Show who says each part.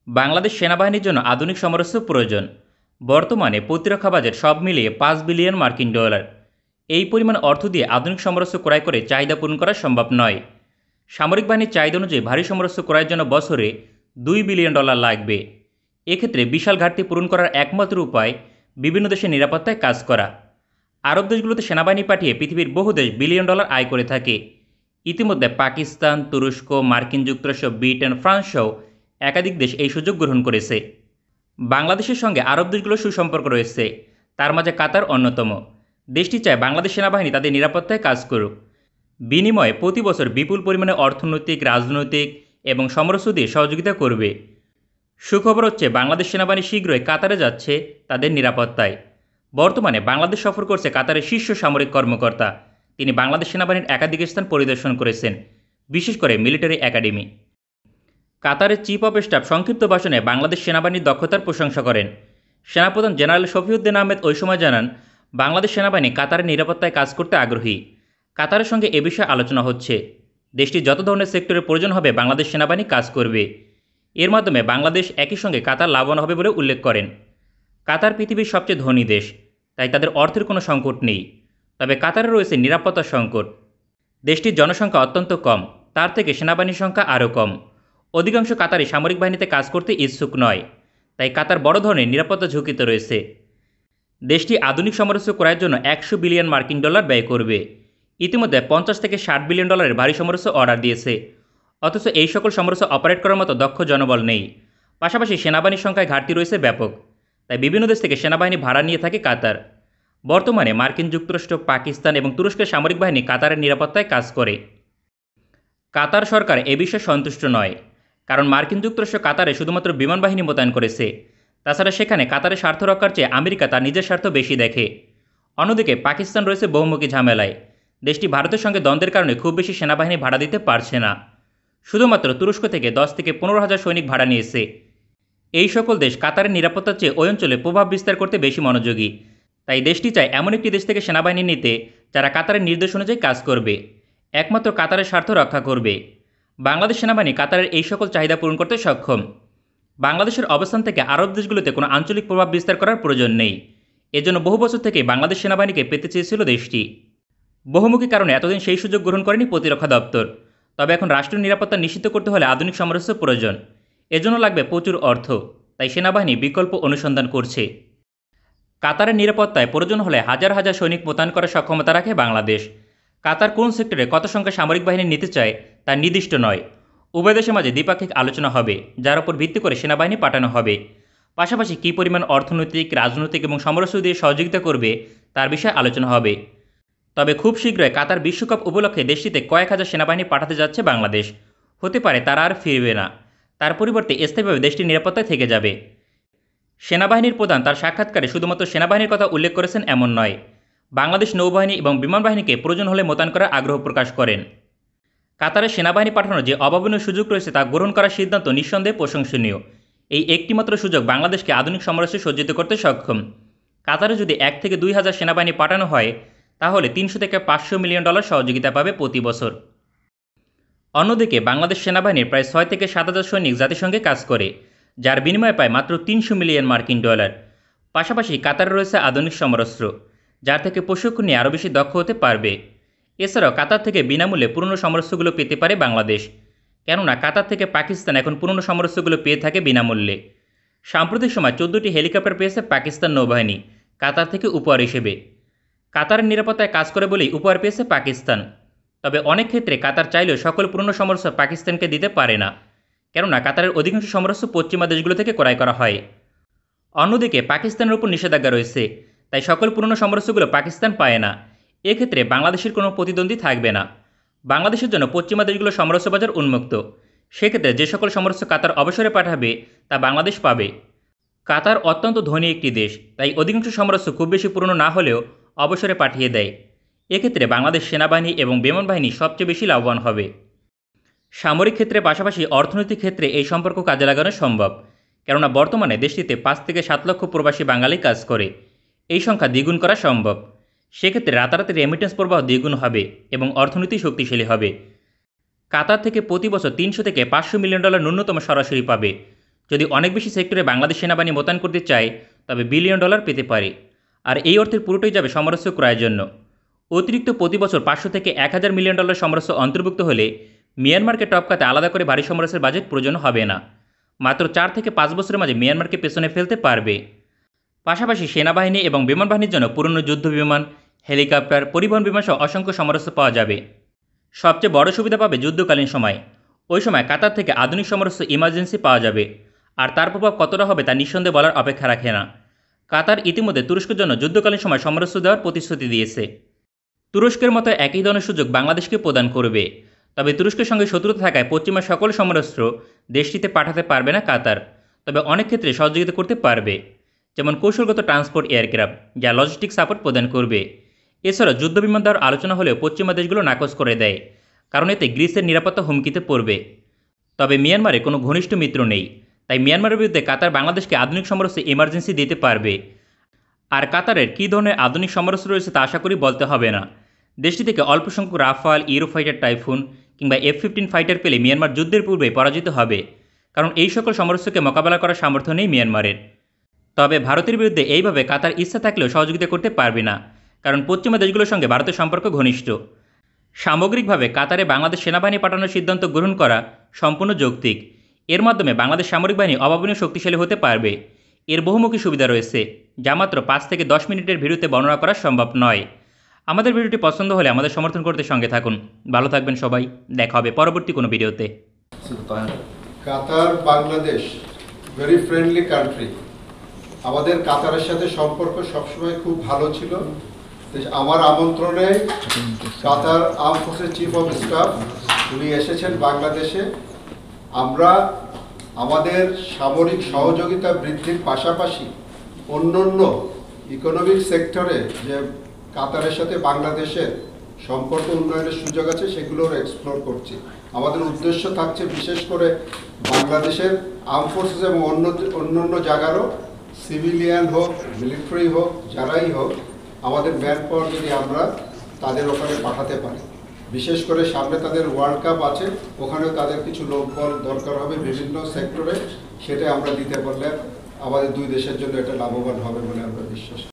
Speaker 1: বাংলাদেশ সেনাবাহিনীর জন্য আধুনিক সমরাস্ত্র প্রয়োজন। বর্তমানে প্রতিরক্ষা বাজেট সব মিলিয়ে $5 বিলিয়ন। এই পরিমাণ অর্থ দিয়ে আধুনিক সমরাস্ত্র ক্রয় করে চাহিদা পূরণ করা সম্ভব নয়। সামরিক বাহিনীর চাহিদা অনুযায়ী ভারী সমরাস্ত্র ক্রয়ের জন্য বছরে $2 বিলিয়ন লাগবে। এক্ষেত্রে বিশাল ঘাটতি পূরণ করার একমাত্র উপায় বিভিন্ন দেশের নিরাপত্তায় কাজ করা। আরব দেশগুলোতে সেনাবাহিনী পাঠিয়ে পৃথিবীর বহু দেশ বিলিয়ন ডলার আয় করে থাকে। ইতিমধ্যে পাকিস্তান, তুরস্ক, মার্কিন যুক্তরাষ্ট্র, ব্রিটেন, ফ্রান্স সহ একাধিক দেশ এই সুযোগ গ্রহণ করেছে। বাংলাদেশের সঙ্গে আরব দেশগুলোর সুসম্পর্ক রয়েছে, তার মাঝে কাতার অন্যতম। দেশটি চায় বাংলাদেশ সেনাবাহিনী তাদের নিরাপত্তায় কাজ করুক। বিনিময়ে প্রতি বছর বিপুল পরিমাণে অর্থনৈতিক, রাজনৈতিক এবং সমরাস্ত্র দিয়ে সহযোগিতা করবে। সুখবর হচ্ছে বাংলাদেশ সেনাবাহিনী শীঘ্রই কাতারে যাচ্ছে তাদের নিরাপত্তায়। বর্তমানে বাংলাদেশ সফর করছে কাতারের শীর্ষ সামরিক কর্মকর্তা। তিনি বাংলাদেশ সেনাবাহিনীর একাধিক স্থান পরিদর্শন করেছেন, বিশেষ করে মিলিটারি একাডেমি। কাতারের চিফ অব স্টাফ সংক্ষিপ্ত ভাষণে বাংলাদেশ সেনাবাহিনীর দক্ষতার প্রশংসা করেন। সেনাপ্রধান জেনারেল শফিউদ্দিন আহমেদ ওই সময় জানান, বাংলাদেশ সেনাবাহিনী কাতারের নিরাপত্তায় কাজ করতে আগ্রহী। কাতারের সঙ্গে এ বিষয়ে আলোচনা হচ্ছে। দেশটির যত ধরনের সেক্টরের প্রয়োজন হবে বাংলাদেশ সেনাবাহিনী কাজ করবে। এর মাধ্যমে বাংলাদেশ একই সঙ্গে কাতার লাভবান হবে বলে উল্লেখ করেন। কাতার পৃথিবীর সবচেয়ে ধনী দেশ, তাই তাদের অর্থের কোনো সংকট নেই। তবে কাতারে রয়েছে নিরাপত্তার সংকট। দেশটির জনসংখ্যা অত্যন্ত কম, তার থেকে সেনাবাহিনীর সংখ্যা আরও কম। অধিকাংশ কাতারি সামরিক বাহিনীতে কাজ করতে ইচ্ছুক নয়, তাই কাতার বড় ধরনের নিরাপত্তা ঝুঁকিতে রয়েছে। দেশটি আধুনিক সমরাস্ত্র ক্রয়ের জন্য $100 বিলিয়ন ব্যয় করবে। ইতিমধ্যে $50 থেকে $60 বিলিয়ন ভারী সমরাস্ত্র অর্ডার দিয়েছে। অথচ এই সকল সমরাস্ত্র অপারেট করার মতো দক্ষ জনবল নেই। পাশাপাশি সেনাবাহিনীর সংখ্যায় ঘাটতি রয়েছে ব্যাপক, তাই বিভিন্ন দেশ থেকে সেনাবাহিনী ভাড়া নিয়ে থাকে কাতার। বর্তমানে মার্কিন যুক্তরাষ্ট্র, পাকিস্তান এবং তুরস্কের সামরিক বাহিনী কাতারের নিরাপত্তায় কাজ করে। কাতার সরকার এ বিষয়ে সন্তুষ্ট নয়, কারণ মার্কিন যুক্তরাষ্ট্র কাতারে শুধুমাত্র বিমান বাহিনী মোতায়েন করেছে। তাছাড়া সেখানে কাতারের স্বার্থ রক্ষার চেয়ে আমেরিকা তার নিজের স্বার্থ বেশি দেখে। অন্যদিকে পাকিস্তান রয়েছে বহুমুখী ঝামেলায়। দেশটি ভারতের সঙ্গে দ্বন্দ্বের কারণে খুব বেশি সেনাবাহিনী ভাড়া দিতে পারছে না। শুধুমাত্র তুরস্ক থেকে 10 থেকে 15,000 সৈনিক ভাড়া নিয়েছে। এই সকল দেশ কাতারের নিরাপত্তার চেয়ে ওই অঞ্চলে প্রভাব বিস্তার করতে বেশি মনোযোগী। তাই দেশটি চায় এমন একটি দেশ থেকে সেনাবাহিনী নিতে যারা কাতারের নির্দেশ অনুযায়ী কাজ করবে, একমাত্র কাতারের স্বার্থ রক্ষা করবে। বাংলাদেশ সেনাবাহিনী কাতারের এই সকল চাহিদা পূরণ করতে সক্ষম। বাংলাদেশের অবস্থান থেকে আরব দেশগুলোতে কোনো আঞ্চলিক প্রভাব বিস্তার করার প্রয়োজন নেই। এজন্য বহু বছর থেকে বাংলাদেশ সেনাবাহিনীকে পেতে চেয়েছিল দেশটি। বহুমুখী কারণে এতদিন সেই সুযোগ গ্রহণ করেনি প্রতিরক্ষা দপ্তর। তবে এখন রাষ্ট্রীয় নিরাপত্তা নিশ্চিত করতে হলে আধুনিক সমরাস্ত্র প্রয়োজন। এজন্য লাগবে প্রচুর অর্থ, তাই সেনাবাহিনী বিকল্প অনুসন্ধান করছে। কাতারের নিরাপত্তায় প্রয়োজন হলে হাজার হাজার সৈনিক মোতায়েন করার সক্ষমতা রাখে বাংলাদেশ। কাতার কোন সেক্টরে কত সংখ্যা সামরিক বাহিনী নিতে চায় তা নির্দিষ্ট নয়। উভয় দেশের মাঝে দ্বিপাক্ষিক আলোচনা হবে, যার উপর ভিত্তি করে সেনাবাহিনী পাঠানো হবে। পাশাপাশি কী পরিমাণ অর্থনৈতিক, রাজনৈতিক এবং সমরাস্ত্র দিয়ে সহযোগিতা করবে তার বিষয়ে আলোচনা হবে। তবে খুব শীঘ্রই কাতার বিশ্বকাপ উপলক্ষে দেশটিতে কয়েক হাজার সেনাবাহিনী পাঠাতে যাচ্ছে বাংলাদেশ। হতে পারে তারা আর ফিরবে না, তার পরিবর্তে স্থায়ীভাবে দেশটির নিরাপত্তায় থেকে যাবে। সেনাবাহিনীর প্রধান তার সাক্ষাৎকারে শুধুমাত্র সেনাবাহিনীর কথা উল্লেখ করেছেন এমন নয়, বাংলাদেশ নৌবাহিনী এবং বিমান বাহিনীকে প্রয়োজন হলে মোতায়েন করার আগ্রহ প্রকাশ করেন। কাতারে সেনাবাহিনী পাঠানোর যে অভাবনীয় সুযোগ রয়েছে তা গ্রহণ করার সিদ্ধান্ত নিঃসন্দেহে প্রশংসনীয়। এই একটিমাত্র সুযোগ বাংলাদেশকে আধুনিক সমরাস্ত্রে সজ্জিত করতে সক্ষম। কাতারে যদি 1 থেকে 2 হাজার সেনাবাহিনী পাঠানো হয়, তাহলে $300 থেকে $500 মিলিয়ন সহযোগিতা পাবে প্রতি বছর। অন্যদিকে বাংলাদেশ সেনাবাহিনীর প্রায় 6 থেকে 7 হাজার সৈনিক জাতিসংঘে কাজ করে, যার বিনিময়ে পায় মাত্র $300 মিলিয়ন। পাশাপাশি কাতারে রয়েছে আধুনিক সমরাস্ত্র, যার থেকে প্রশিক্ষণ নিয়ে আরও বেশি দক্ষ হতে পারবে। এছাড়াও কাতার থেকে বিনামূল্যে পুরনো সমরাস্ত্রগুলো পেতে পারে বাংলাদেশ, কেননা কাতার থেকে পাকিস্তান এখন পুরনো সমরাস্ত্রগুলো পেয়ে থাকে বিনামূল্যে। সাম্প্রতিক সময় 14টি হেলিকপ্টার পেয়েছে পাকিস্তান নৌবাহিনী কাতার থেকে উপহার হিসেবে। কাতারের নিরাপত্তায় কাজ করে বলেই উপহার পেয়েছে পাকিস্তান। তবে অনেক ক্ষেত্রে কাতার চাইলেও সকল পুরনো সমরাস্ত্র পাকিস্তানকে দিতে পারে না, কেননা কাতারের অধিকাংশ সমরাস্ত্র পশ্চিমা দেশগুলো থেকে ক্রয় করা হয়। অন্যদিকে পাকিস্তানের উপর নিষেধাজ্ঞা রয়েছে, তাই সকল পুরনো সমরাস্ত্রগুলো পাকিস্তান পায় না। এক্ষেত্রে বাংলাদেশের কোনো প্রতিদ্বন্দ্বী থাকবে না। বাংলাদেশের জন্য পশ্চিমা দেশগুলো সমরাস্ত্র বাজার উন্মুক্ত। সেক্ষেত্রে যে সকল সমরাস্ত্র কাতার অবসরে পাঠাবে তা বাংলাদেশ পাবে। কাতার অত্যন্ত ধনী একটি দেশ, তাই অধিকাংশ সমরাস্ত্র খুব বেশি পুরনো না হলেও অবসরে পাঠিয়ে দেয়। এক্ষেত্রে বাংলাদেশ সেনাবাহিনী এবং বিমান বাহিনী সবচেয়ে বেশি লাভবান হবে। সামরিক ক্ষেত্রে পাশাপাশি অর্থনৈতিক ক্ষেত্রে এই সম্পর্ক কাজে লাগানো সম্ভব, কেননা বর্তমানে দেশটিতে 5 থেকে 7 লক্ষ প্রবাসী বাঙালি কাজ করে। এই সংখ্যা দ্বিগুণ করা সম্ভব। সেক্ষেত্রে রাতারাতি রেমিটেন্স প্রবাহ দ্বিগুণ হবে এবং অর্থনীতি শক্তিশালী হবে। কাতার থেকে প্রতি বছর $300 থেকে $500 মিলিয়ন ন্যূনতম সরাসরি পাবে। যদি অনেক বেশি সেক্টরে বাংলাদেশ সেনাবাহিনী মোতায়েন করতে চায় তবে বিলিয়ন ডলার পেতে পারে। আর এই অর্থের পুরোটাই যাবে সমরাস্ত্র ক্রয়ের জন্য। অতিরিক্ত প্রতি বছর 500 থেকে 1000 মিলিয়ন ডলার সমরাস্ত্র অন্তর্ভুক্ত হলে মিয়ানমারকে টপকাতে আলাদা করে ভারী সমরাস্ত্রের বাজেট প্রয়োজন হবে না। মাত্র 4 থেকে 5 বছরের মাঝে মিয়ানমারকে পেছনে ফেলতে পারবে। পাশাপাশি সেনাবাহিনী এবং বিমান বাহিনীর জন্য পুরনো যুদ্ধ বিমান, হেলিকপ্টার, পরিবহন বিমান সহ অসংখ্য সমরাস্ত্র পাওয়া যাবে। সবচেয়ে বড় সুবিধা পাবে যুদ্ধকালীন সময়। ওই সময় কাতার থেকে আধুনিক সমরাস্ত্র ইমার্জেন্সি পাওয়া যাবে। আর তার প্রভাব কতটা হবে তা নিঃসন্দেহে বলার অপেক্ষা রাখে না। কাতার ইতিমধ্যে তুরস্কের জন্য যুদ্ধকালীন সময় সমরাস্ত্র দেওয়ার প্রতিশ্রুতি দিয়েছে। তুরস্কের মতো একই ধরনের সুযোগ বাংলাদেশকে প্রদান করবে। তবে তুরস্কের সঙ্গে শত্রুতা থাকায় পশ্চিমা সকল সমরাস্ত্র দেশটিতে পাঠাতে পারবে না কাতার, তবে অনেক ক্ষেত্রে সহযোগিতা করতে পারবে, যেমন কৌশলগত ট্রান্সপোর্ট এয়ারক্রাফট যা লজিস্টিক সাপোর্ট প্রদান করবে। এছাড়াও যুদ্ধবিমান দেওয়ার আলোচনা হলেও পশ্চিমা দেশগুলো নাকচ করে দেয়, কারণ এতে গ্রিসের নিরাপত্তা হুমকিতে পড়বে। তবে মিয়ানমারে কোনো ঘনিষ্ঠ মিত্র নেই, তাই মিয়ানমারের বিরুদ্ধে কাতার বাংলাদেশকে আধুনিক সমরাস্ত্র ইমার্জেন্সি দিতে পারবে। আর কাতারের কী ধরনের আধুনিক সমরাস্ত্র রয়েছে তা আশা করি বলতে হবে না। দেশটি থেকে অল্প সংখ্যক রাফাল, ইউরোফাইটার টাইফুন কিংবা F-15 ফাইটার পেলে মিয়ানমার যুদ্ধের পূর্বে পরাজিত হবে, কারণ এই সকল সমরাস্ত্রকে মোকাবেলা করার সামর্থ্য নেই মিয়ানমারের। তবে ভারতের বিরুদ্ধে এইভাবে কাতার ইচ্ছা থাকলেও সহযোগিতা করতে পারবে না, কারণ পশ্চিমা দেশগুলোর সঙ্গে ভারতের সম্পর্ক ঘনিষ্ঠ। সামগ্রিকভাবে কাতারে বাংলাদেশ সেনাবাহিনী পাঠানোর সিদ্ধান্ত গ্রহণ করা সম্পূর্ণ যৌক্তিক। এর মাধ্যমে বাংলাদেশ সামরিক বাহিনী অভাবনীয় শক্তিশালী হতে পারবে। এর বহুমুখী সুবিধা রয়েছে, যা মাত্র 5 থেকে 10 মিনিটের ভিডিওতে বর্ণনা করা সম্ভব নয়। আমাদের ভিডিওটি পছন্দ হলে আমাদের সমর্থন করতে সঙ্গে থাকুন। ভালো থাকবেন সবাই, দেখা হবে পরবর্তী কোনো ভিডিওতে।
Speaker 2: কাতার বাংলাদেশ ভেরি ফ্রেন্ডলি কান্ট্রি। আমাদের কাতারের সাথে সম্পর্ক সবসময় খুব ভালো ছিল। আমার আমন্ত্রণে কাতার আর্ম ফোর্সের চিফ অফ স্টাফ উনি এসেছেন বাংলাদেশে। আমরা আমাদের সামরিক সহযোগিতা বৃদ্ধির পাশাপাশি অন্যান্য ইকোনমিক সেক্টরে যে কাতারের সাথে বাংলাদেশের সম্পর্ক উন্নয়নের সুযোগ আছে সেগুলোর এক্সপ্লোর করছি। আমাদের উদ্দেশ্য থাকছে বিশেষ করে বাংলাদেশের আর্ম ফোর্সেস এবং অন্যান্য জায়গারও সিভিলিয়ান হোক, মিলিটারি হোক, যারাই হোক, আমাদের ম্যান পাওয়ার যদি আমরা তাদের ওখানে পাঠাতে পারি, বিশেষ করে সামনে তাদের ওয়ার্ল্ড কাপ আছে, ওখানেও তাদের কিছু লোকবল দরকার হবে বিভিন্ন সেক্টরে, সেটা আমরা দিতে পারলে আমাদের দুই দেশের জন্য এটা লাভবান হবে বলে আমরা বিশ্বাস